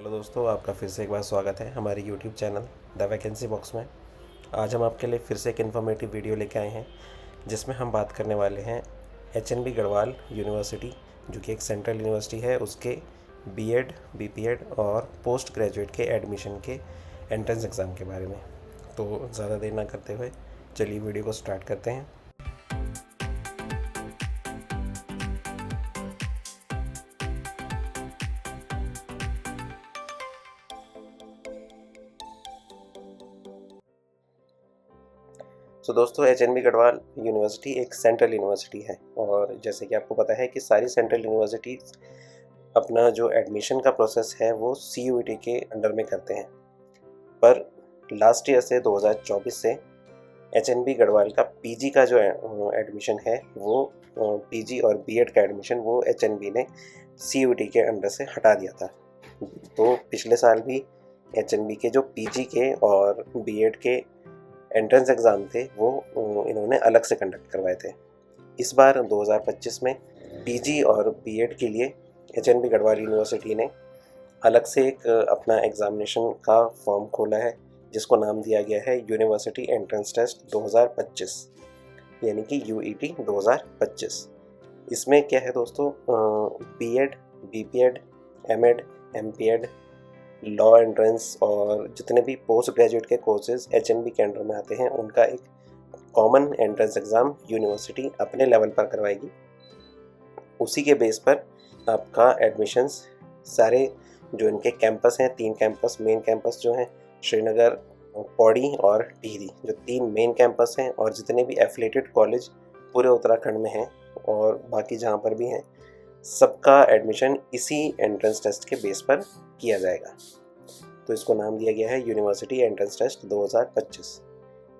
Hello दोस्तों, आपका फिर से एक बार स्वागत है हमारे YouTube channel the vacancy box में। आज हम आपके लिए फिर से एक इन्फॉर्मेटिव वीडियो लेके आए हैं जिसमें हम बात करने वाले हैं एचएनबी गढ़वाल यूनिवर्सिटी, जो कि एक सेंट्रल यूनिवर्सिटी है, उसके बीएड, बीपीएड और पोस्ट ग्रेजुएट के एडमिशन के एंट्रेंस एग्ज़ाम के बारे में। तो ज़्यादा देर ना करते हुए चलिए वीडियो को स्टार्ट करते हैं। दोस्तों, एचएनबी गढ़वाल यूनिवर्सिटी एक सेंट्रल यूनिवर्सिटी है और जैसे कि आपको पता है कि सारी सेंट्रल यूनिवर्सिटीज़ अपना जो एडमिशन का प्रोसेस है वो सीयूईटी के अंडर में करते हैं। पर लास्ट ईयर से 2024 से एचएनबी गढ़वाल का पीजी का जो एडमिशन है वो पीजी और बीएड का एडमिशन वो एचएनबी ने सीयूईटी के अंडर से हटा दिया था। तो पिछले साल भी एचएनबी के जो पीजी के और बीएड के एंट्रेंस एग्ज़ाम थे वो इन्होंने अलग से कंडक्ट करवाए थे। इस बार 2025 में पीजी और बीएड के लिए एचएनबी गढ़वाल यूनिवर्सिटी ने अलग से एक अपना एग्ज़ामिनेशन का फॉर्म खोला है जिसको नाम दिया गया है यूनिवर्सिटी एंट्रेंस टेस्ट 2025, यानी कि यूईटी 2025। इसमें क्या है दोस्तों, BEd, BPEd, MEd, MPEd, law entrance और जितने भी पोस्ट ग्रेजुएट के कोर्सेज एचएनबी के अंडर में आते हैं उनका एक कॉमन एंट्रेंस एग्ज़ाम यूनिवर्सिटी अपने लेवल पर करवाएगी। उसी के बेस पर आपका एडमिशन्स सारे जो इनके कैंपस हैं, 3 कैंपस, मेन कैंपस जो हैं श्रीनगर, पौड़ी और टिहरी, जो 3 मेन कैंपस हैं, और जितने भी एफिलेटेड कॉलेज पूरे उत्तराखंड में हैं और बाकी जहाँ पर भी हैं, सबका एडमिशन इसी एंट्रेंस टेस्ट के बेस पर किया जाएगा। तो इसको नाम दिया गया है यूनिवर्सिटी एंट्रेंस टेस्ट 2025।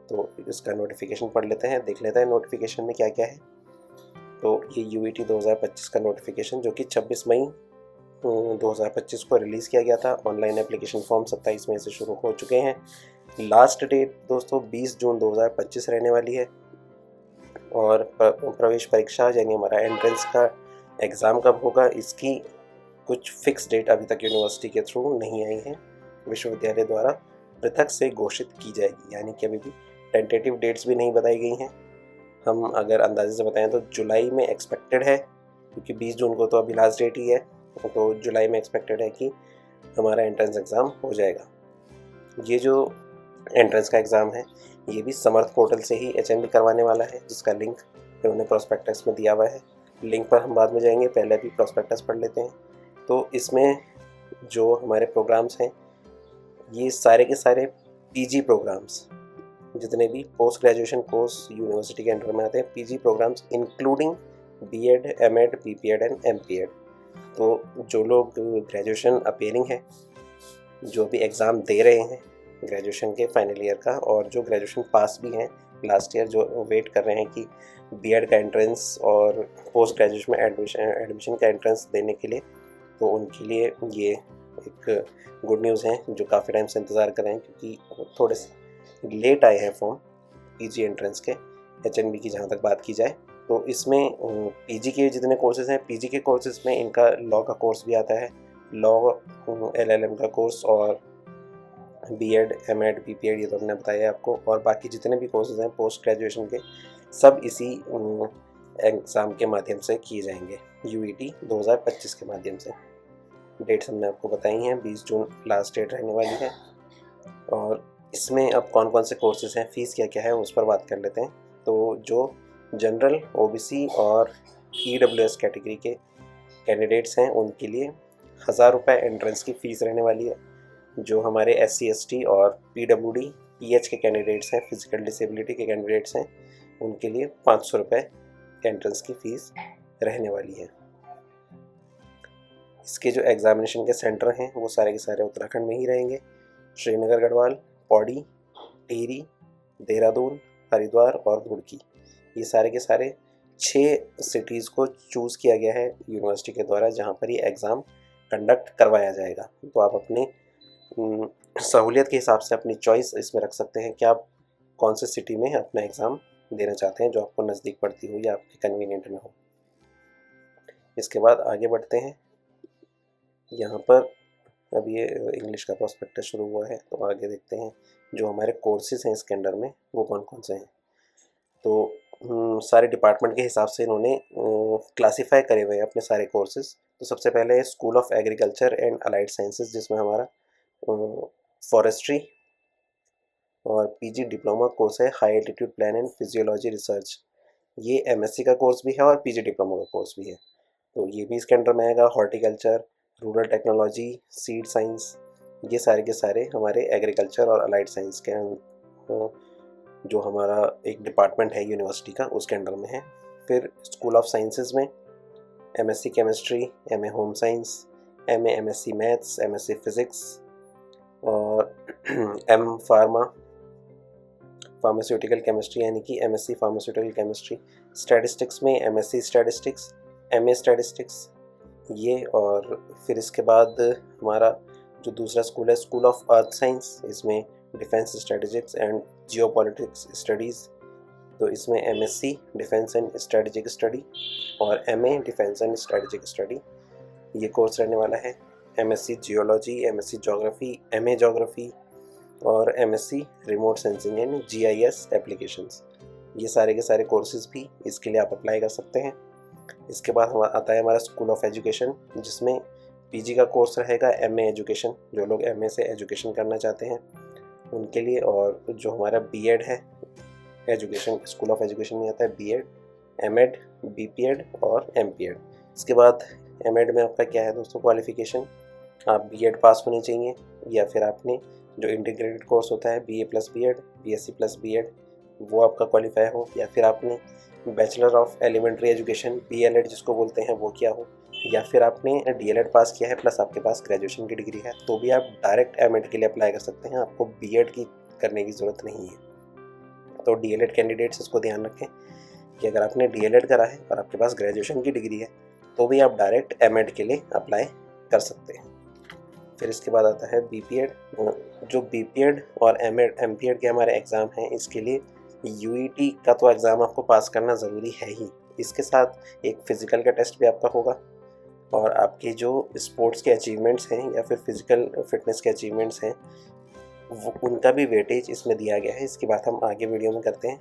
तो इसका नोटिफिकेशन पढ़ लेते हैं, देख लेते हैं नोटिफिकेशन में क्या क्या है। तो ये यूईटी 2025 का नोटिफिकेशन जो कि 26 मई 2025 को रिलीज़ किया गया था। ऑनलाइन एप्लीकेशन फॉर्म 27 मई से शुरू हो चुके हैं। लास्ट डेट दोस्तों 20 जून 2025 रहने वाली है। और प्रवेश परीक्षा यानी हमारा एंट्रेंस का एग्ज़ाम कब होगा, इसकी कुछ फिक्स डेट अभी तक यूनिवर्सिटी के थ्रू नहीं आई है, विश्वविद्यालय द्वारा पृथक से घोषित की जाएगी, यानी कि अभी भी टेंटेटिव डेट्स भी नहीं बताई गई हैं। हम अगर अंदाजे से बताएं तो जुलाई में एक्सपेक्टेड है, क्योंकि 20 जून को तो अभी लास्ट डेट ही है, तो जुलाई में एक्सपेक्टेड है कि हमारा एंट्रेंस एग्ज़ाम हो जाएगा। ये जो एंट्रेंस का एग्ज़ाम है ये भी समर्थ पोर्टल से ही एचएनबी करवाने वाला है, जिसका लिंक उन्होंने प्रोस्पेक्टस में दिया हुआ है। लिंक पर हम बाद में जाएंगे, पहले भी प्रोस्पेक्टस पढ़ लेते हैं। तो इसमें जो हमारे प्रोग्राम्स हैं ये सारे के सारे पीजी प्रोग्राम्स, जितने भी पोस्ट ग्रेजुएशन कोर्स यूनिवर्सिटी के अंडर में आते हैं, PG programs including BEd, MEd, BPEd and MPEd. तो जो लोग ग्रेजुएशन अपेयरिंग हैं, जो भी एग्ज़ाम दे रहे हैं ग्रेजुएशन के फाइनल ईयर का, और जो ग्रेजुएशन पास भी हैं लास्ट ईयर, जो वेट कर रहे हैं कि बीएड का एंट्रेंस और पोस्ट ग्रेजुएशन में एडमिशन का एंट्रेंस देने के लिए, तो उनके लिए ये एक गुड न्यूज़ है, जो काफ़ी टाइम से इंतज़ार कर रहे हैं, क्योंकि थोड़े से लेट आए हैं फॉर्म पीजी एंट्रेंस के। एचएनबी की जहाँ तक बात की जाए तो इसमें पीजी के जितने कोर्सेज़ हैं, पीजी के कोर्सेज़ में इनका लॉ का कोर्स भी आता है, लॉ एलएलएम का कोर्स, और बीएड, एमएड, बीपीएड ये तो हमने बताया आपको, और बाकी जितने भी कोर्सेज़ हैं पोस्ट ग्रेजुएशन के, सब इसी एग्ज़ाम के माध्यम से किए जाएंगे, यूईटी 2025 के माध्यम से। डेट्स हमने आपको बताई हैं, 20 जून लास्ट डेट रहने वाली है। और इसमें अब कौन कौन से कोर्सेज़ हैं, फ़ीस क्या क्या है, उस पर बात कर लेते हैं। तो जो जनरल, ओबीसी और ईडब्ल्यूएस कैटेगरी के कैंडिडेट्स हैं उनके लिए 1000 रुपये एंट्रेंस की फ़ीस रहने वाली है। जो हमारे एससी, एसटी और पीडब्ल्यूडी, पीएच के कैंडिडेट्स हैं, फिजिकल डिसेबिलिटी के कैंडिडेट्स हैं, उनके लिए 500 रुपये एंट्रेंस की फ़ीस रहने वाली है। इसके जो एग्ज़ामिनेशन के सेंटर हैं वो सारे के सारे उत्तराखंड में ही रहेंगे। श्रीनगर गढ़वाल, पौड़ी, टिहरी, देहरादून, हरिद्वार और रुड़की, ये सारे के सारे 6 सिटीज़ को चूज़ किया गया है यूनिवर्सिटी के द्वारा, जहाँ पर ये एग्ज़ाम कंडक्ट करवाया जाएगा। तो आप अपने सहूलियत के हिसाब से अपनी चॉइस इसमें रख सकते हैं कि आप कौन से सिटी में अपना एग्ज़ाम देना चाहते हैं, जो आपको नज़दीक पड़ती हो या आपके कन्वीनियंट में हो। इसके बाद आगे बढ़ते हैं। यहाँ पर अभी ये इंग्लिश का प्रोस्पेक्टस शुरू हुआ है, तो आगे देखते हैं जो हमारे कोर्सेज हैं इसके अंडर में वो कौन कौन से हैं। तो सारे डिपार्टमेंट के हिसाब से इन्होंने क्लासीफाई करे हुए हैं अपने सारे कोर्सेज। तो सबसे पहले है school of agriculture and allied sciences, जिसमें हमारा फॉरेस्ट्री और पीजी डिप्लोमा कोर्स है high altitude plan and physiology research. ये एमएससी का कोर्स भी है और पीजी डिप्लोमा का कोर्स भी है, तो ये भी इसके अंडर में आएगा। Horticulture, rural technology, seed science, ये सारे के सारे हमारे एग्रीकल्चर और अलाइड साइंस के जो हमारा एक डिपार्टमेंट है यूनिवर्सिटी का उसके अंडर में है। फिर स्कूल ऑफ साइंसेज में MSc chemistry, MA home science, MSc maths, MSc physics और एम फार्मास्यूटिकल केमिस्ट्री यानी कि एमएससी फार्मास्यूटिकल केमिस्ट्री। स्टैटिस्टिक्स में एमएससी स्टैटिस्टिक्स, एमए स्टैटिस्टिक्स ये। और फिर इसके बाद हमारा जो दूसरा स्कूल है स्कूल ऑफ अर्थ साइंस, इसमें defence strategics and geopolitics studies, तो इसमें MSc defence and strategic study और MA defence and strategic study ये कोर्स रहने वाला है। MSc geology, MSc geography, MA geography और MSc remote sensing and GIS applications, ये सारे के सारे कोर्सेज भी इसके लिए आप अप्लाई कर सकते हैं। इसके बाद आता है हमारा स्कूल ऑफ एजुकेशन, जिसमें पीजी का कोर्स रहेगा एमए एजुकेशन, जो लोग एमए से एजुकेशन करना चाहते हैं उनके लिए। और जो हमारा बीएड है एजुकेशन, स्कूल ऑफ एजुकेशन में आता है बीएड, एमएड, बीपीएड और एमपीएड। इसके बाद एमएड में आपका क्या है दोस्तों क्वालिफ़िकेशन, आप बीएड पास होने चाहिए या फिर आपने जो इंटीग्रेटेड कोर्स होता है BA plus BEd, BSc plus BEd, वो आपका क्वालिफाई हो, या फिर आपने bachelor of elementary education BElEd जिसको बोलते हैं वो किया हो, या फिर आपने डीएलएड पास किया है प्लस आपके पास ग्रेजुएशन की डिग्री है, तो भी आप डायरेक्ट एमएड के लिए अप्लाई कर सकते हैं, आपको बीएड की करने की ज़रूरत नहीं है। तो डीएलएड कैंडिडेट्स इसको ध्यान रखें कि अगर आपने डीएलएड करा है और आपके पास ग्रेजुएशन की डिग्री है तो भी आप डायरेक्ट एमएड के लिए अप्लाई कर सकते हैं। फिर इसके बाद आता है बीपीएड। जो बीपीएड और एमपीएड के हमारे एग्ज़ाम हैं, इसके लिए यूईटी का तो एग्ज़ाम आपको पास करना ज़रूरी है ही, इसके साथ एक फ़िज़िकल का टेस्ट भी आपका होगा और आपके जो स्पोर्ट्स के अचीवमेंट्स हैं या फिर फिज़िकल फिटनेस के अचीवमेंट्स हैं वो उनका भी वेटेज इसमें दिया गया है। इसकी बात हम आगे वीडियो में करते हैं।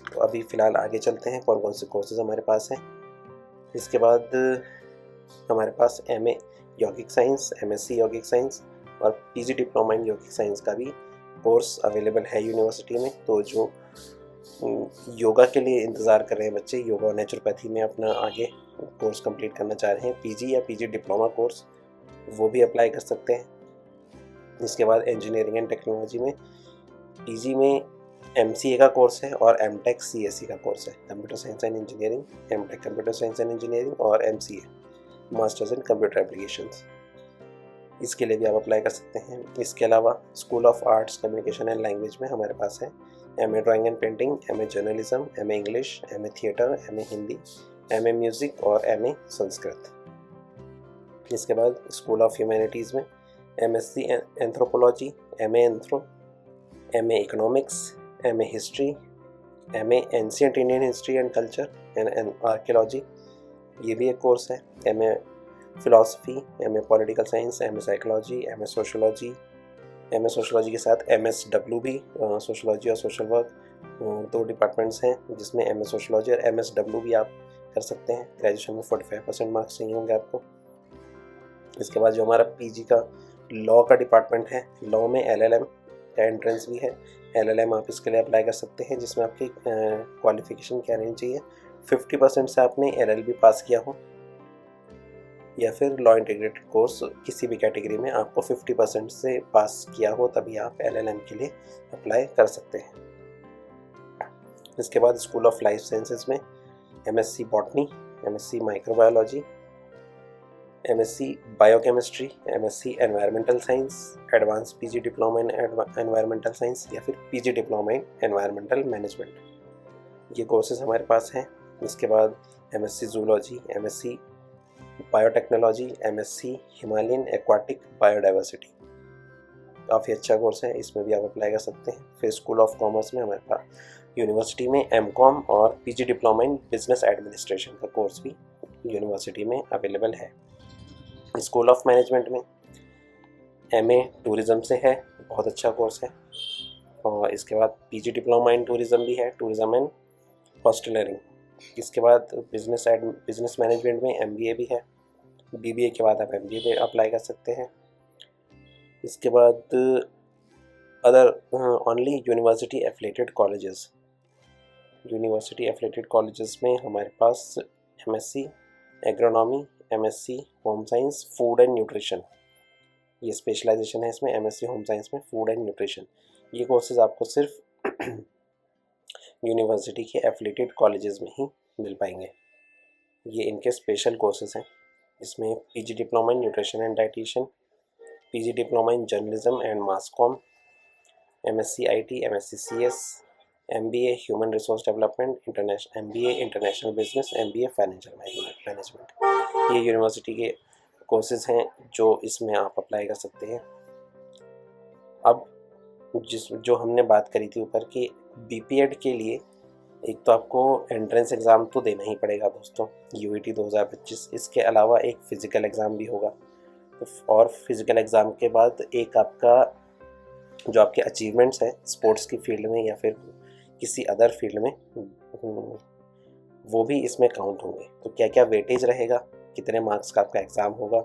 तो अभी फ़िलहाल आगे चलते हैं कौन कौन से कोर्सेज हमारे पास हैं। इसके बाद हमारे पास एमए यौगिक साइंस, एमएससी यौगिक साइंस और पीजी डिप्लोमा इन यौगिक साइंस का भी कोर्स अवेलेबल है यूनिवर्सिटी में। तो जो योगा के लिए इंतज़ार कर रहे हैं बच्चे, योगा और नेचुरोपैथी में अपना आगे कोर्स कंप्लीट करना चाह रहे हैं, पीजी या पीजी डिप्लोमा कोर्स, वो भी अप्लाई कर सकते हैं। इसके बाद इंजीनियरिंग एंड टेक्नोलॉजी में पीजी में एमसीए का कोर्स है और एमटेक सीएससी का कोर्स है, computer science and engineering, MTech computer science and engineering और MCA masters in computer applications, इसके लिए भी आप अप्लाई कर सकते हैं। इसके अलावा school of arts communication and language में हमारे पास है MA drawing and painting, MA journalism, MA English, MA theatre, MA Hindi, MA music और एमए संस्कृत। इसके बाद स्कूल ऑफ ह्यूमैनिटीज़ में MSc anthropology, MA anthro, MA economics, MA history, MA ancient Indian history and culture and archaeology, ये भी एक course है। MA philosophy, MA political science, MA psychology, MA sociology, MA sociology के साथ MSW भी, sociology और social work, दो departments हैं जिसमें एमए सोशोलॉजी और एमएसडब्ल्यू भी आप कर सकते हैं। ग्रेजुएशन में 45% मार्क्स चाहिए होंगे आपको। इसके बाद जो हमारा पीजी का लॉ का डिपार्टमेंट है, लॉ में एलएलएम का एंट्रेंस भी है, एलएलएम आप इसके लिए अप्लाई कर सकते हैं, जिसमें आपकी क्वालिफिकेशन क्या रहनी चाहिए, 50% से आपने एलएलबी पास किया हो या फिर लॉ इंटीग्रेटेड कोर्स किसी भी कैटेगरी में आपको 50% से पास किया हो, तभी आप एलएलएम के लिए अप्लाई कर सकते हैं। इसके बाद स्कूल ऑफ लाइफ साइंसेज में MSc botany, MSc microbiology, MSc biochemistry, MSc environmental science, advance PG diploma in environmental science या फिर PG diploma in environmental management, ये कोर्सेज हमारे पास हैं। इसके बाद MSc zoology, MSc biotechnology, MSc Himalayan aquatic biodiversity, काफ़ी अच्छा कोर्स है, इसमें भी आप अप्लाई कर सकते हैं। फिर स्कूल ऑफ कॉमर्स में हमारे पास यूनिवर्सिटी में एमकॉम और PG diploma in business administration का कोर्स भी यूनिवर्सिटी में अवेलेबल है। स्कूल ऑफ मैनेजमेंट में MA टूरिज़्म से है, बहुत अच्छा कोर्स है। और इसके बाद PG डिप्लोमा इन टूरिज़्म भी है, टूरिज़्म एंड हॉस्टलरिंग। इसके बाद बिजनेस मैनेजमेंट में MBA भी है। BBA के बाद आप MBA पे अप्लाई कर सकते हैं। इसके बाद other only university affiliated colleges. University affiliated colleges में हमारे पास MSc agronomy, MSc home science, food and nutrition, ये स्पेशलाइजेशन है इसमें, MSc होम साइंस में फूड एंड न्यूट्रिशन। ये कोर्सेज आपको सिर्फ यूनिवर्सिटी के एफिलेटेड कॉलेजेस में ही मिल पाएंगे। ये इनके स्पेशल कोर्सेज हैं। इसमें PG diploma in nutrition and dietitian, PG diploma in journalism and mass com, MSc IT, MSc CS, MBA human resource development, MBA international business, MBA financial management. ये university के courses हैं जो इसमें आप apply कर सकते हैं। अब जो हमने बात करी थी ऊपर कि BPED के लिए एक तो आपको एंट्रेंस एग्ज़ाम तो देना ही पड़ेगा दोस्तों, UET 2025। इसके अलावा एक फ़िज़िकल एग्ज़ाम भी होगा, और फिज़िकल एग्ज़ाम के बाद एक आपका जो आपके अचीवमेंट्स हैं स्पोर्ट्स की फील्ड में या फिर किसी अदर फील्ड में, वो भी इसमें काउंट होंगे। तो क्या क्या वेटेज रहेगा, कितने मार्क्स का आपका एग्ज़ाम होगा,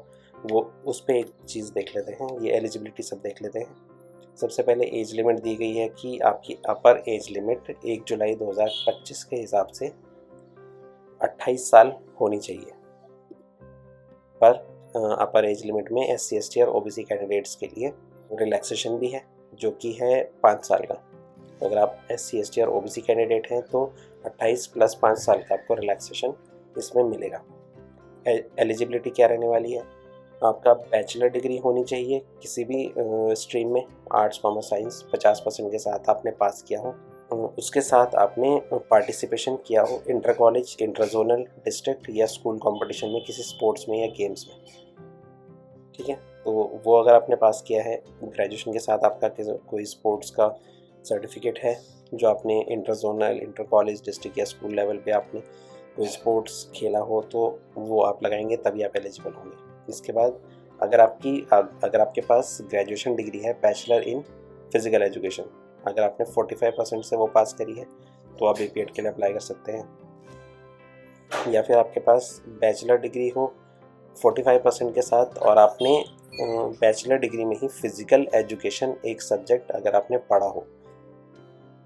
वो उस पर एक चीज़ देख लेते हैं। ये एलिजिबिलिटी सब देख लेते हैं। सबसे पहले एज लिमिट दी गई है कि आपकी अपर एज लिमिट 1 जुलाई 2025 के हिसाब से 28 साल होनी चाहिए। पर अपर एज लिमिट में SC ST और OBC कैंडिडेट्स के लिए रिलैक्सेशन भी है, जो कि है 5 साल का। तो अगर आप SC ST और OBC कैंडिडेट हैं तो 28 + 5 साल का आपको रिलैक्सेशन इसमें मिलेगा। एलिजिबिलिटी क्या रहने वाली है, आपका बैचलर डिग्री होनी चाहिए किसी भी स्ट्रीम में, आर्ट्स कॉमर्स साइंस, 50% के साथ आपने पास किया हो। उसके साथ आपने पार्टिसिपेशन किया हो inter college, inter zonal, district या स्कूल कंपटीशन में, किसी स्पोर्ट्स में या गेम्स में। ठीक है, तो वो अगर आपने पास किया है, ग्रेजुएशन के साथ आपका कोई स्पोर्ट्स का सर्टिफिकेट है जो आपने inter zonal, inter college, district या स्कूल लेवल पे आपने कोई स्पोर्ट्स खेला हो, तो वो आप लगाएंगे, तभी आप एलिजिबल होंगे। इसके बाद अगर आपके पास ग्रेजुएशन डिग्री है बैचलर इन फिज़िकल एजुकेशन, अगर आपने 45% से वो पास करी है तो आप BPED के लिए अप्लाई कर सकते हैं। या फिर आपके पास बैचलर डिग्री हो 45% के साथ और आपने बैचलर डिग्री में ही फिज़िकल एजुकेशन एक सब्जेक्ट अगर आपने पढ़ा हो,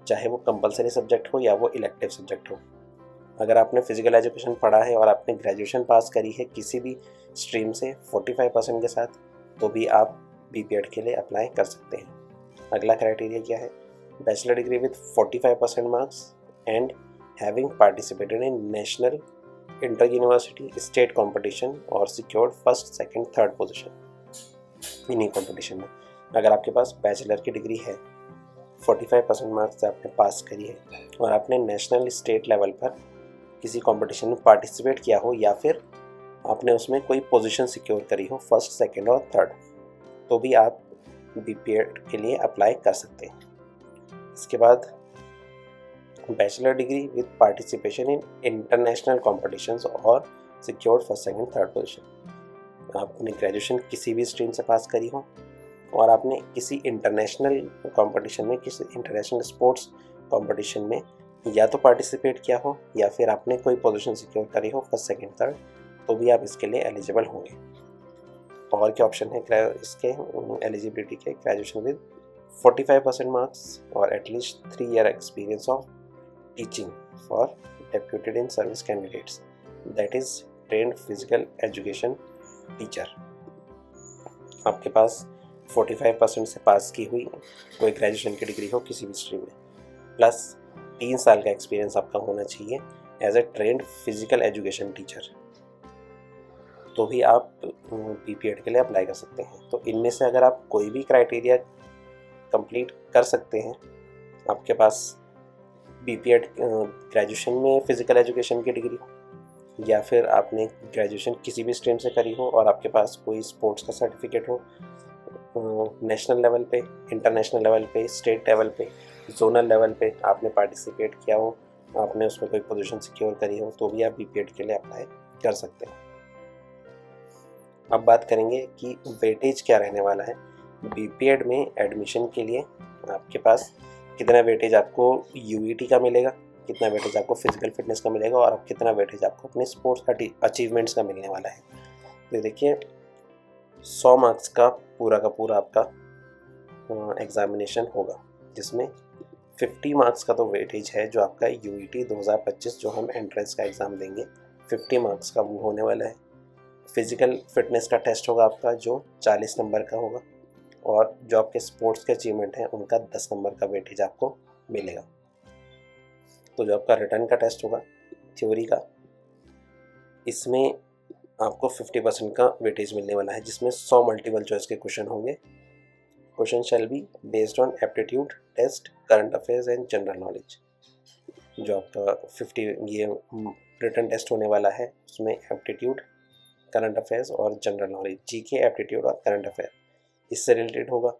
चाहे वो कंपलसरी सब्जेक्ट हो या वो इलेक्टिव सब्जेक्ट हो। अगर आपने फिज़िकल एजुकेशन पढ़ा है और आपने ग्रेजुएशन पास करी है किसी भी स्ट्रीम से 45% के साथ, तो भी आप BPED के लिए अप्लाई कर सकते हैं। अगला क्राइटेरिया क्या है, bachelor degree with 45% marks and having participated in national, inter university, state competition और secured first, second, third position इन्हीं कंपटीशन में। अगर आपके पास बैचलर की डिग्री है, 45% मार्क्स से आपने पास करी है और आपने नेशनल, स्टेट लेवल पर किसी कंपटीशन में पार्टिसिपेट किया हो या फिर आपने उसमें कोई पोजीशन सिक्योर करी हो फर्स्ट, सेकंड और थर्ड, तो भी आप BPED के लिए अप्लाई कर सकते हैं। इसके बाद bachelor degree with participation in international competitions और secured first, second, third position. आपने ग्रेजुएशन किसी भी स्ट्रीम से पास करी हो और आपने किसी इंटरनेशनल कंपटीशन में, किसी इंटरनेशनल स्पोर्ट्स कंपटीशन में या तो पार्टिसिपेट किया हो या फिर आपने कोई पोजीशन सिक्योर करी हो फर्स्ट, सेकंड, थर्ड, तो भी आप इसके लिए एलिजिबल होंगे। और क्या ऑप्शन है इसके एलिजिबिलिटी के, ग्रेजुएशन विद 45% मार्क्स और at least 3 year experience of teaching for deputed in service candidates, that is trend physical education teacher. आपके पास 45% से पास की हुई कोई ग्रेजुएशन की डिग्री हो किसी भी स्ट्रीम में, प्लस 3 साल का एक्सपीरियंस आपका होना चाहिए as a trained physical education teacher, तो भी आप BPED के लिए अप्लाई कर सकते हैं। तो इनमें से अगर आप कोई भी क्राइटेरिया कंप्लीट कर सकते हैं, आपके पास BPED ग्रेजुएशन में फिजिकल एजुकेशन की डिग्री हो या फिर आपने ग्रेजुएशन किसी भी स्ट्रीम से करी हो और आपके पास कोई स्पोर्ट्स का सर्टिफिकेट हो, नेशनल लेवल पे, इंटरनेशनल लेवल पे, स्टेट लेवल पे, जोनल लेवल पे आपने पार्टिसिपेट किया हो, आपने उसमें कोई पोजीशन सिक्योर करी हो, तो भी आप BPED के लिए अप्लाई कर सकते हैं। अब बात करेंगे कि वेटेज क्या रहने वाला है बीपीएड में एडमिशन के लिए आपके पास कितना वेटेज आपको यूईटी का मिलेगा, कितना वेटेज आपको फिजिकल फिटनेस का मिलेगा और कितना वेटेज आपको अपने स्पोर्ट्स अचीवमेंट्स का मिलने वाला है। तो देखिए 100 मार्क्स का पूरा आपका एग्ज़ामिनेशन होगा, जिसमें 50 मार्क्स का तो वेटेज है जो आपका यूईटी 2025 जो हम एंट्रेंस का एग्ज़ाम देंगे 50 मार्क्स का वो होने वाला है। फिज़िकल फिटनेस का टेस्ट होगा आपका जो 40 नंबर का होगा और जो आपके स्पोर्ट्स के अचीवमेंट हैं उनका 10 नंबर का वेटेज आपको मिलेगा। तो जो आपका रिटर्न का टेस्ट होगा थ्योरी का, इसमें आपको 50% का वेटेज मिलने वाला है, जिसमें 100 मल्टीपल चॉइस के क्वेश्चन होंगे। Question shall be based on aptitude test, current affairs and general knowledge. जो आपका 50 ये रिटर्न टेस्ट होने वाला है उसमें एप्टीट्यूड, करंट अफेयर्स और जनरल नॉलेज, जीके, एप्टीट्यूड और करंट अफेयर इससे रिलेटेड होगा,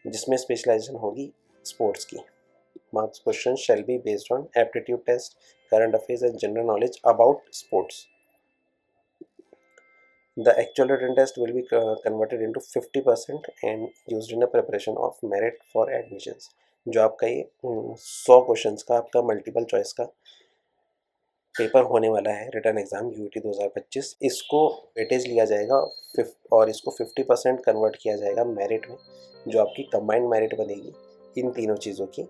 जिसमें स्पेशलाइजेशन होगी स्पोर्ट्स की। Marks question shall be based on aptitude test, current affairs and general knowledge about sports. The actual written test will be converted into 50% and used in the preparation of merit for admissions। जो आपका ये 100 questions का आपका multiple choice का paper होने वाला है written exam UET 2025, इसको वेटेज लिया जाएगा और इसको 50% कन्वर्ट किया जाएगा मेरिट में, जो आपकी कंबाइंड मेरिट बनेगी इन तीनों चीज़ों की।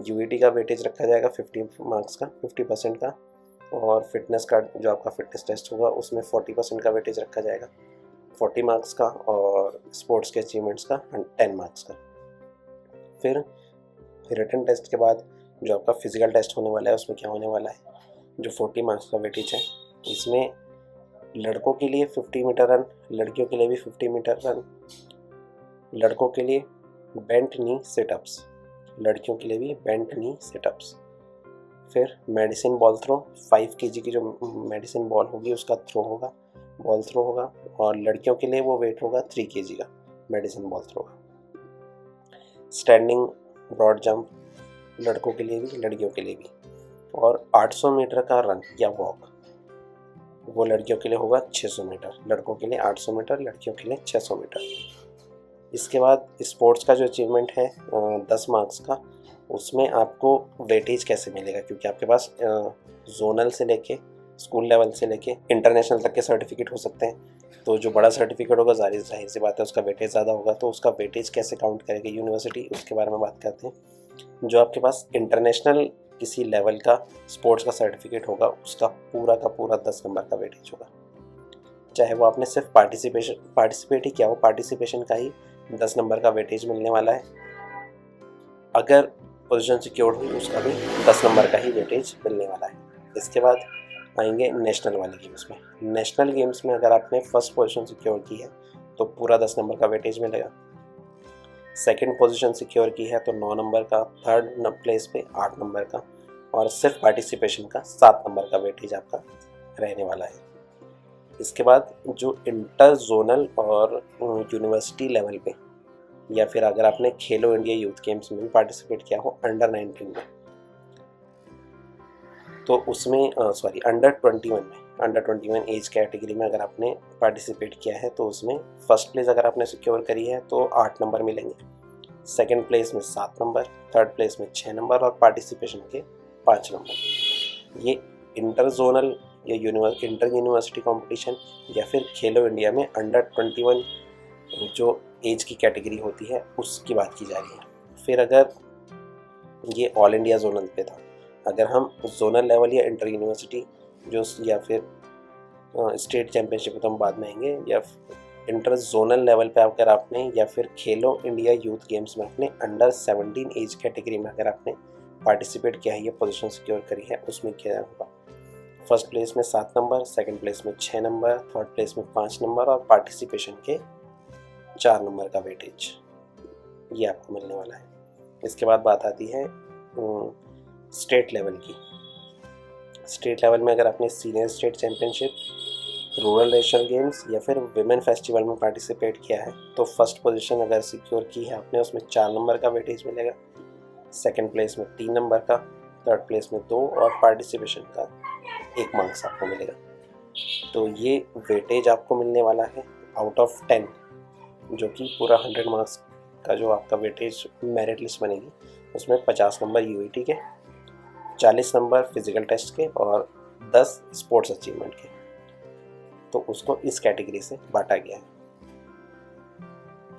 यूईटी का वेटेज रखा जाएगा 50 मार्क्स का 50% का, और फिटनेस का जो आपका फिटनेस टेस्ट होगा उसमें 40% का वेटेज रखा जाएगा 40 मार्क्स का, और स्पोर्ट्स के अचीवमेंट्स का 10 मार्क्स का। फिर रिटन टेस्ट के बाद जो आपका फिजिकल टेस्ट होने वाला है उसमें क्या होने वाला है, जो 40 मार्क्स का वेटेज है इसमें लड़कों के लिए 50 मीटर रन, लड़कियों के लिए भी 50 मीटर रन, लड़कों के लिए बेंट नी सिटअप्स, लड़कियों के लिए भी बेंट नी सिटअप्स। फिर मेडिसिन बॉल थ्रो, 5 kg की जो मेडिसिन बॉल होगी उसका थ्रो होगा, बॉल थ्रो होगा, और लड़कियों के लिए वो वेट होगा 3 kg का मेडिसिन बॉल थ्रो का। स्टैंडिंग ब्रॉड जंप लड़कों के लिए भी लड़कियों के लिए भी, और 800 मीटर का रन या वॉक वो लड़कियों के लिए होगा 600 मीटर, लड़कों के लिए 800 मीटर, लड़कियों के लिए 600 मीटर। इसके बाद स्पोर्ट्स का जो अचीवमेंट है 10 मार्क्स का, उसमें आपको वेटेज कैसे मिलेगा, क्योंकि आपके पास जोनल से लेके स्कूल लेवल से लेके इंटरनेशनल तक के सर्टिफिकेट हो सकते हैं। तो जो बड़ा सर्टिफिकेट होगा जाहिर सी बात है उसका वेटेज ज़्यादा होगा, तो उसका वेटेज कैसे काउंट करेगी यूनिवर्सिटी, उसके बारे में बात करते हैं। जो आपके पास इंटरनेशनल किसी लेवल का स्पोर्ट्स का सर्टिफिकेट होगा उसका का पूरा 10 नंबर का वेटेज होगा, चाहे वो आपने सिर्फ पार्टिसिपेट ही किया हो, पार्टिसिपेशन का ही 10 नंबर का वेटेज मिलने वाला है। अगर पोजीशन सिक्योर्ड हुई उसका भी 10 नंबर का ही वेटेज मिलने वाला है। इसके बाद आएंगे नेशनल वाले गेम्स में। नेशनल गेम्स में अगर आपने फर्स्ट पोजीशन सिक्योर की है तो पूरा 10 नंबर का वेटेज मिलेगा, सेकंड पोजीशन सिक्योर की है तो 9 नंबर का, थर्ड प्लेस पे 8 नंबर का, और सिर्फ पार्टिसिपेशन का 7 नंबर का वेटेज आपका रहने वाला है। इसके बाद जो इंटर जोनल और यूनिवर्सिटी लेवल पे, या फिर अगर आपने खेलो इंडिया यूथ गेम्स में भी पार्टिसिपेट किया हो अंडर 19 में, तो उसमें अंडर 21 एज कैटेगरी में अगर आपने पार्टिसिपेट किया है तो उसमें फर्स्ट प्लेस अगर आपने सिक्योर करी है तो 8 नंबर मिलेंगे, सेकंड प्लेस में 7 नंबर, थर्ड प्लेस में 6 नंबर और पार्टिसिपेशन के 5 नंबर। ये इंटर जोनल या इंटर यूनिवर्सिटी कंपटीशन या फिर खेलो इंडिया में अंडर 21 जो एज की कैटेगरी होती है उसकी बात की जा रही है। फिर अगर ये ऑल इंडिया जोनल पे था, अगर हम जोनल लेवल या इंटर यूनिवर्सिटी जो या फिर स्टेट चैम्पियनशिप तो हम बाद में आएंगे, या इंटर जोनल लेवल पे अगर आपने या फिर खेलो इंडिया यूथ गेम्स में अपने अंडर 17 एज कैटेगरी में अगर आपने पार्टिसिपेट किया है या पोजीशन सिक्योर करी है, उसमें क्या होगा, फर्स्ट प्लेस में 7 नंबर, सेकंड प्लेस में 6 नंबर, थर्ड प्लेस में 5 नंबर और पार्टिसिपेशन के 4 नंबर का वेटेज ये आपको मिलने वाला है। इसके बाद बात आती है स्टेट लेवल की। स्टेट लेवल में अगर आपने senior state championship, rural national games या फिर विमेन फेस्टिवल में पार्टिसिपेट किया है तो फर्स्ट पोजीशन अगर सिक्योर की है आपने उसमें 4 नंबर का वेटेज मिलेगा, सेकंड प्लेस में 3 नंबर का, थर्ड प्लेस में 2 और पार्टिसिपेशन का 1 मार्क्स आपको मिलेगा। तो ये वेटेज आपको मिलने वाला है आउट ऑफ 10 जो कि पूरा 100 मार्क्स का जो आपका वेटेज मेरिट लिस्ट बनेगी, उसमें 50 नंबर यूईटी के, 40 नंबर फिजिकल टेस्ट के और 10 स्पोर्ट्स अचीवमेंट के। तो उसको इस कैटेगरी से बांटा गया है।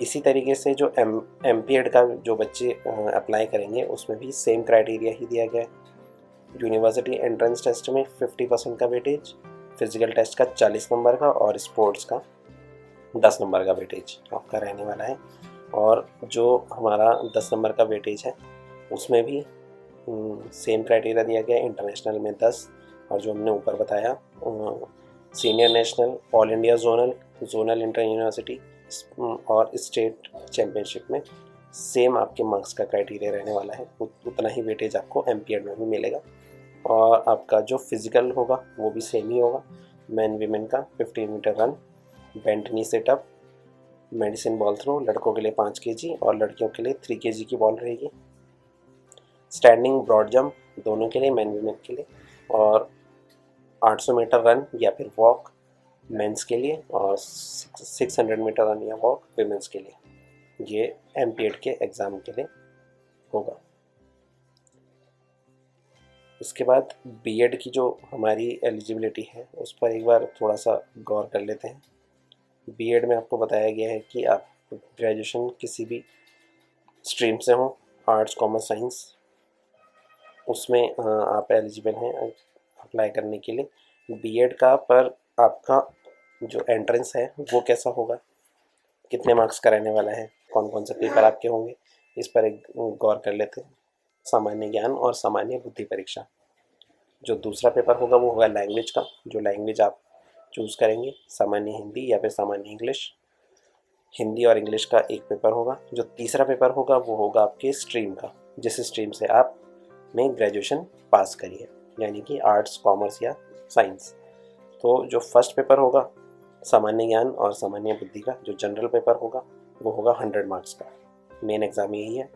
इसी तरीके से जो एमपीएड का जो बच्चे अप्लाई करेंगे उसमें भी सेम क्राइटेरिया ही दिया गया है। यूनिवर्सिटी एंट्रेंस टेस्ट में 50% का वेटेज, फिजिकल टेस्ट का 40 नंबर का और स्पोर्ट्स का 10 नंबर का वेटेज आपका रहने वाला है। और जो हमारा 10 नंबर का वेटेज है उसमें भी सेम क्राइटेरिया दिया गया है। इंटरनेशनल में 10 और जो हमने ऊपर बताया senior national, all India zonal, zonal inter university और स्टेट चैम्पियनशिप में सेम आपके मार्क्स का क्राइटेरिया रहने वाला है। उतना ही वेटेज आपको एमपीएड में भी मिलेगा। और आपका जो फिजिकल होगा वो भी सेम ही होगा। मैन वीमेन का 15 मीटर रन, बेंट नी सेटअप, मेडिसिन बॉल थ्रो, लड़कों के लिए 5 kg और लड़कियों के लिए 3 kg की बॉल रहेगी। स्टैंडिंग ब्रॉड जंप दोनों के लिए, मैन वीमेन के लिए, और 800 मीटर रन या फिर वॉक मेंस के लिए और 600 मीटर रन या वॉक विमेंस के लिए। ये एमपीएड के एग्ज़ाम के लिए होगा। इसके बाद बीएड की जो हमारी एलिजिबिलिटी है उस पर एक बार थोड़ा सा गौर कर लेते हैं। बीएड में आपको बताया गया है कि आप ग्रेजुएशन किसी भी स्ट्रीम से हो, आर्ट्स, कॉमर्स, साइंस, उसमें आप एलिजिबल हैं अप्लाई करने के लिए बीएड का। पर आपका जो एंट्रेंस है वो कैसा होगा, कितने मार्क्स का रहने वाला है, कौन कौन से पेपर आपके होंगे, इस पर एक गौर कर लेते हैं। सामान्य ज्ञान और सामान्य बुद्धि परीक्षा। जो दूसरा पेपर होगा वो होगा लैंग्वेज का, जो लैंग्वेज आप चूज़ करेंगे, सामान्य हिंदी या फिर सामान्य इंग्लिश। हिंदी और इंग्लिश का एक पेपर होगा। जो तीसरा पेपर होगा वो होगा आपके स्ट्रीम का, जिस स्ट्रीम से आपने ग्रेजुएशन पास करी है, यानी कि आर्ट्स, कॉमर्स या साइंस। तो जो फर्स्ट पेपर होगा सामान्य ज्ञान और सामान्य बुद्धि का, जो जनरल पेपर होगा वो होगा 100 मार्क्स का। मेन एग्ज़ाम यही है।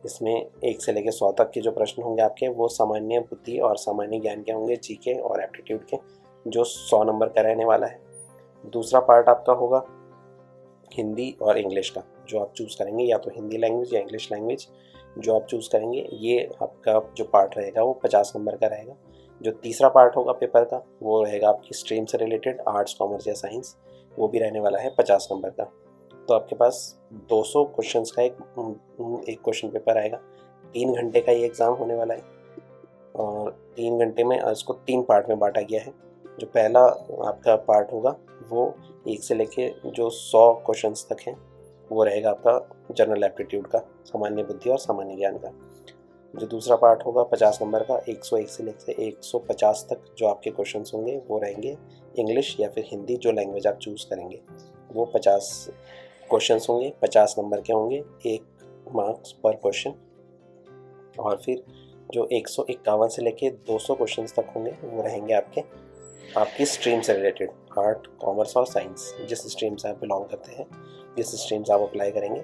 इसमें 1 से लेकर 100 तक के जो प्रश्न होंगे आपके वो सामान्य बुद्धि और सामान्य ज्ञान के होंगे, जीके और एप्टीट्यूड के, जो 100 नंबर का रहने वाला है। दूसरा पार्ट आपका होगा हिंदी और इंग्लिश का, जो आप चूज़ करेंगे, या तो हिंदी लैंग्वेज या इंग्लिश लैंग्वेज जो आप चूज़ करेंगे, ये आपका जो पार्ट रहेगा वो 50 नंबर का रहेगा। जो तीसरा पार्ट होगा पेपर का वो रहेगा आपकी स्ट्रीम से रिलेटेड, आर्ट्स, कॉमर्स या साइंस, वो भी रहने वाला है 50 नंबर का। तो आपके पास 200 क्वेश्चंस का एक क्वेश्चन पेपर आएगा। 3 घंटे का ये एग्ज़ाम होने वाला है और 3 घंटे में इसको 3 पार्ट में बांटा गया है। जो पहला आपका पार्ट होगा वो 1 से लेके जो 100 क्वेश्चंस तक हैं वो रहेगा आपका जनरल एप्टीट्यूड का, सामान्य बुद्धि और सामान्य ज्ञान का। जो दूसरा पार्ट होगा 50 नंबर का, 101 से लेकर 150 तक जो आपके क्वेश्चंस होंगे वो रहेंगे इंग्लिश या फिर हिंदी, जो लैंग्वेज आप चूज़ करेंगे। वो 50 क्वेश्चंस होंगे, 50 नंबर के होंगे, 1 मार्क्स पर क्वेश्चन। और फिर जो 151 से लेके 200 क्वेश्चंस तक होंगे वो रहेंगे आपकी स्ट्रीम से रिलेटेड, आर्ट, कॉमर्स और साइंस, जिस स्ट्रीम से आप बिलोंग करते हैं, जिस स्ट्रीम से आप अप्लाई करेंगे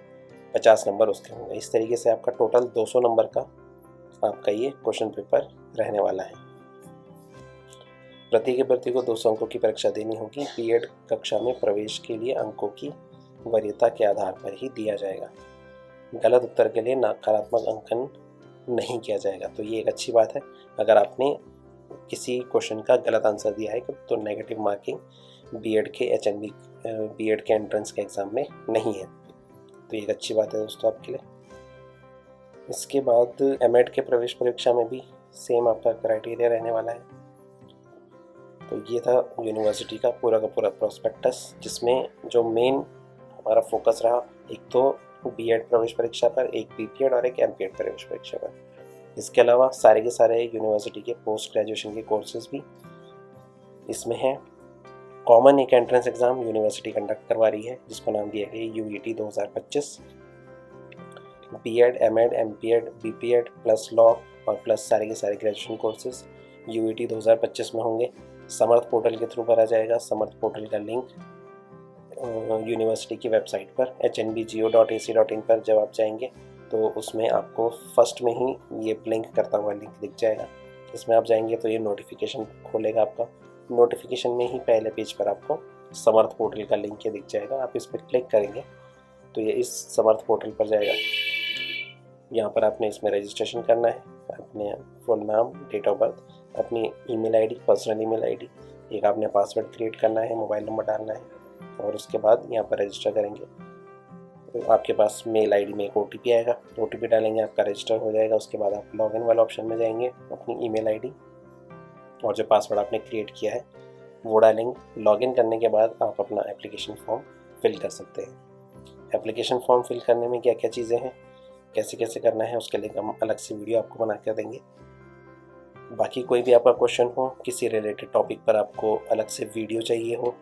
50 नंबर उसके होंगे। इस तरीके से आपका टोटल 200 नंबर का आपका ये क्वेश्चन पेपर रहने वाला है। प्रत्येक अभ्यर्थी को 200 अंकों की परीक्षा देनी होगी। बीएड कक्षा में प्रवेश के लिए अंकों की वरीयता के आधार पर ही दिया जाएगा। गलत उत्तर के लिए नकारात्मक अंकन नहीं किया जाएगा। तो ये एक अच्छी बात है। अगर आपने किसी क्वेश्चन का गलत आंसर दिया है तो नेगेटिव मार्किंग बीएड के एचएनडी बीएड के एंट्रेंस के एग्ज़ाम में नहीं है। तो ये एक अच्छी बात है दोस्तों आपके लिए। इसके बाद एमएड के प्रवेश परीक्षा में भी सेम आपका क्राइटेरिया रहने वाला है। तो ये था यूनिवर्सिटी का पूरा प्रोस्पेक्टस, जिसमें जो मेन हमारा फोकस रहा, एक तो बीएड प्रवेश परीक्षा पर, एक बीपीएड और एक एमपीएड प्रवेश परीक्षा पर। इसके अलावा सारे के सारे यूनिवर्सिटी के पोस्ट ग्रेजुएशन के कोर्सेज भी इसमें हैं। कॉमन एक एंट्रेंस एग्ज़ाम यूनिवर्सिटी कंडक्ट करवा रही है जिसको नाम दिया गया UET 2025। BEd, MEd, MPEd, BPEd plus law और प्लस सारे के सारे ग्रेजुएशन कोर्सेज यूईटी 2025 में होंगे। समर्थ पोर्टल के थ्रू भरा जाएगा। समर्थ पोर्टल का लिंक यूनिवर्सिटी की वेबसाइट पर hnbgo.ac.in पर जब आप जाएंगे तो उसमें आपको फर्स्ट में ही ये लिंक करता हुआ लिंक दिख जाएगा। इसमें आप जाएंगे तो ये नोटिफिकेशन खोलेगा आपका। नोटिफिकेशन में ही पहले पेज पर आपको समर्थ पोर्टल का लिंक ये दिख जाएगा। आप इस पर क्लिक करेंगे तो ये इस समर्थ पोर्टल पर जाएगा। यहाँ पर आपने इसमें रजिस्ट्रेशन करना है, अपने फुल नाम, डेट ऑफ बर्थ, अपनी email ID, personal email ID, एक आपने पासवर्ड क्रिएट करना है, मोबाइल नंबर डालना है और उसके बाद यहाँ पर रजिस्टर करेंगे। तो आपके पास मेल आईडी में एक OTP आएगा, OTP डालेंगे, आपका रजिस्टर हो जाएगा। उसके बाद आप लॉगिन वाला ऑप्शन में जाएंगे, अपनी ईमेल आईडी और जो पासवर्ड आपने क्रिएट किया है वो डालेंगे। लॉगिन करने के बाद आप अपना एप्लीकेशन फॉर्म फिल कर सकते हैं। एप्लीकेशन फॉर्म फिल करने में क्या क्या चीज़ें हैं, कैसे कैसे करना है, उसके लिए हम अलग से वीडियो आपको बना कर देंगे। बाकी कोई भी आपका क्वेश्चन हो, किसी रिलेटेड टॉपिक पर आपको अलग से वीडियो चाहिए हो,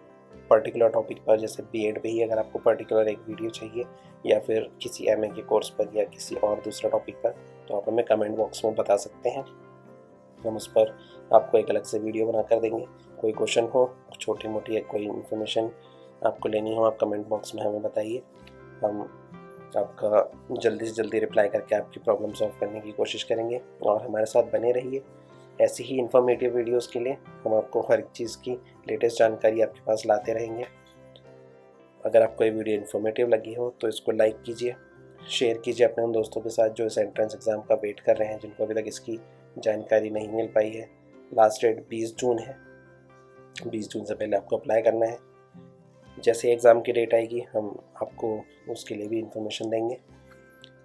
पर्टिकुलर टॉपिक पर, जैसे बीएड पे ही अगर आपको पर्टिकुलर एक वीडियो चाहिए, या फिर किसी MA के कोर्स पर या किसी और दूसरा टॉपिक पर, तो आप हमें कमेंट बॉक्स में बता सकते हैं। हम उस पर आपको एक अलग से वीडियो बना कर देंगे। कोई क्वेश्चन हो, छोटी मोटी कोई इन्फॉर्मेशन आपको लेनी हो, आप कमेंट बॉक्स में हमें बताइए। हम आपका जल्दी से जल्दी रिप्लाई करके आपकी प्रॉब्लम सॉल्व करने की कोशिश करेंगे। और हमारे साथ बने रहिए। ऐसी ही इन्फॉर्मेटिव वीडियोस के लिए हम आपको हर एक चीज़ की लेटेस्ट जानकारी आपके पास लाते रहेंगे। अगर आपको ये वीडियो इन्फॉर्मेटिव लगी हो तो इसको लाइक कीजिए, शेयर कीजिए अपने उन दोस्तों के साथ जो इस एंट्रेंस एग्ज़ाम का वेट कर रहे हैं, जिनको अभी तक इसकी जानकारी नहीं मिल पाई है। लास्ट डेट 20 जून है, 20 जून से पहले आपको अप्लाई करना है। जैसे एग्ज़ाम की डेट आएगी हम आपको उसके लिए भी इंफॉर्मेशन देंगे।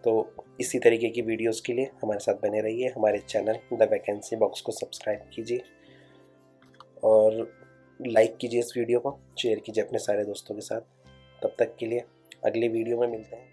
तो इसी तरीके की वीडियोस के लिए हमारे साथ बने रहिए। हमारे चैनल द वैकेंसी बॉक्स को सब्सक्राइब कीजिए और लाइक कीजिए, इस वीडियो को शेयर कीजिए अपने सारे दोस्तों के साथ। तब तक के लिए अगली वीडियो में मिलते हैं।